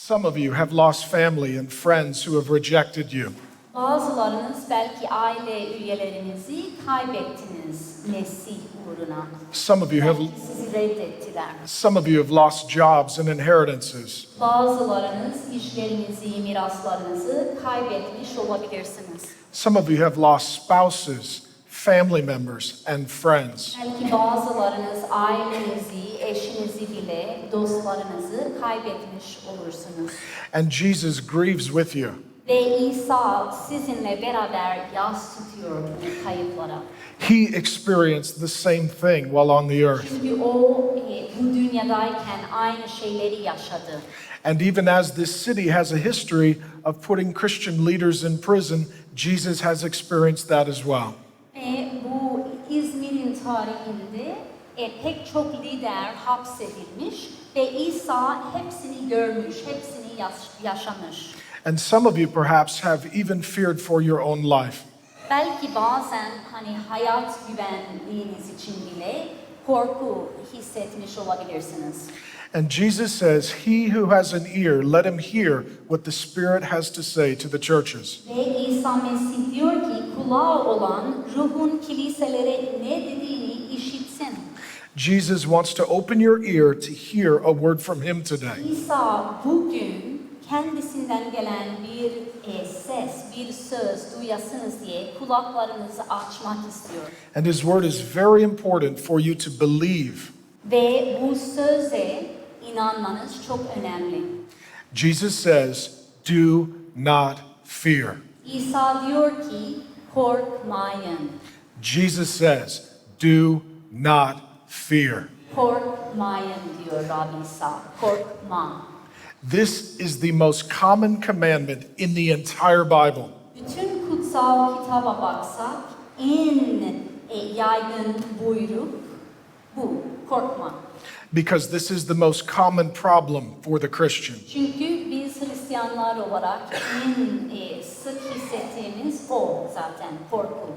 Some of you have lost family and friends who have rejected you. Bazılarınız belki aile üyelerinizi kaybettiniz Mesih uğruna. Some of you have Belki sizi reddettiler. some of you have lost jobs and inheritances. Bazılarınız işlerinizi, miraslarınızı kaybetmiş olabilirsiniz. Some of you have lost spouses, family members, and friends. Belki bazılarınız ailenizi, eşinizi bile, dostlarınızı kaybetmiş olursunuz. And Jesus grieves with you. Ve İsa sizinle beraber yas tutuyor bu kayıplara. He experienced the same thing while on the earth. Çünkü o bu dünyadayken aynı şeyleri yaşadı. And even as this city has a history of putting Christian leaders in prison, Jesus has experienced that as well. Bu İzmir'in tarihinde pek çok lider hapsedilmiş ve İsa hepsini görmüş, hepsini yaşamış. And some of you perhaps have even feared for your own life. Belki bazen hayat güvenliğiniz için bile korku hissetmiş olabilirsiniz. And Jesus says, "He who has an ear, let him hear what the Spirit has to say to the churches." Ve İsa Mesih diyor ki kulağı olan ruhun kiliselere ne dediğini işitsin. Jesus wants to open your ear to hear a word from him today. İsa bugün kendisinden gelen bir ses, bir söz duyasınız diye kulaklarınızı açmak istiyor. And his word is very important for you to believe. Ve bu söze inanmanız çok önemli. Jesus says, "Do not fear." İsa diyor ki korkmayın. Jesus says, "Do not fear." Korkmayın diyor Rabbi İsa. Korkma. This is the most common commandment in the entire Bible. Bütün kutsal kitaba baksak en yaygın buyruk bu. Korkma. Because this is the most common problem for the Christian. Çünkü biz Hristiyanlar olarak en sık hissettiğimiz o zaten korku.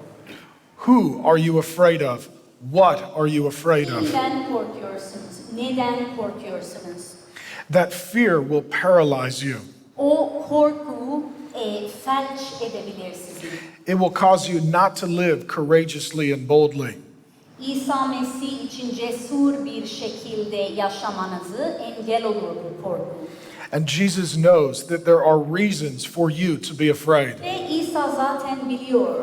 Who are you afraid of? What are you afraid of? Neden korkuyorsunuz? Neden korkuyorsunuz? That fear will paralyze you. O korku felç edebilir sizi. It will cause you not to live courageously and boldly. İsa Mesih için cesur bir şekilde yaşamanızı engel olur bu korku. And Jesus knows that there are reasons for you to be afraid. Ve İsa zaten biliyor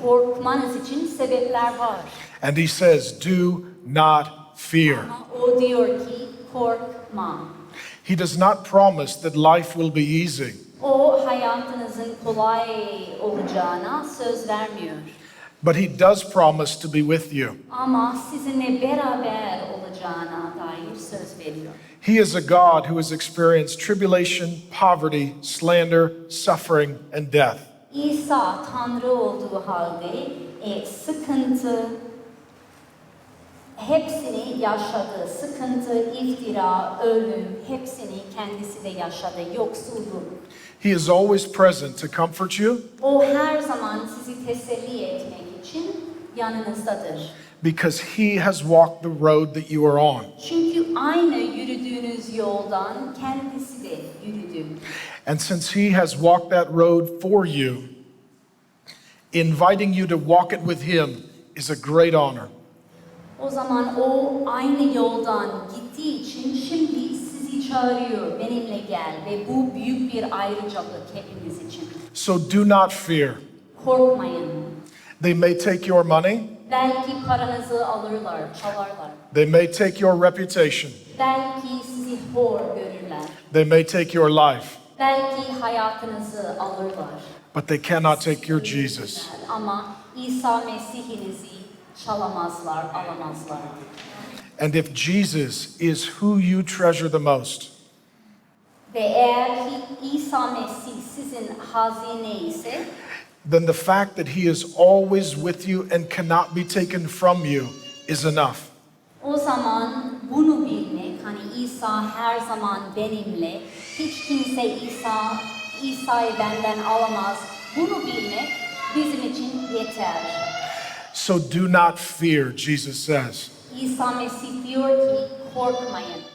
korkmanız için sebepler var. And he says, "Do not fear." Ama o diyor ki korkma. He does not promise that life will be easy. O hayatınızın kolay olacağına söz vermiyor. But he does promise to be with you. Ama sizinle beraber olacağına dair söz veriyor. He is a God who has experienced tribulation, poverty, slander, suffering, and death. İsa Tanrı olduğu halde sıkıntı hepsini yaşadı. Sıkıntı, iftira, ölüm hepsini kendisi de yaşadı. Yoksulluk. He is always present to comfort you O her zaman sizi teselli etmek için yanınızdadır. because he has walked the road that you are on. Çünkü aynı yürüdüğünüz yoldan kendisi de yürüdü. And since he has walked that road for you, inviting you to walk it with him is a great honor. O zaman o aynı yoldan gittiği için şimdi sizi çağırıyor. Benimle gel ve bu büyük bir ayrıcalık hepimiz için. So do not fear. Korkmayın. They may take your money, Belki paranızı alırlar, çalarlar. they may take your reputation, Belki sizi hor görürler. they may take your life, Belki hayatınızı alırlar. but they cannot take your Jesus. Ama İsa Mesih'inizi çalamazlar, alamazlar. And if Jesus is who you treasure the most, Ve eğer ki İsa Mesih sizin hazine ise then the fact that he is always with you and cannot be taken from you is enough. o zaman bunu bilmek, İsa her zaman benimle, hiç kimse İsa'yı benden alamaz. Bunu bilmek bizim için yeter. So do not fear, Jesus says. İsa Mesih diyor ki korkmayın.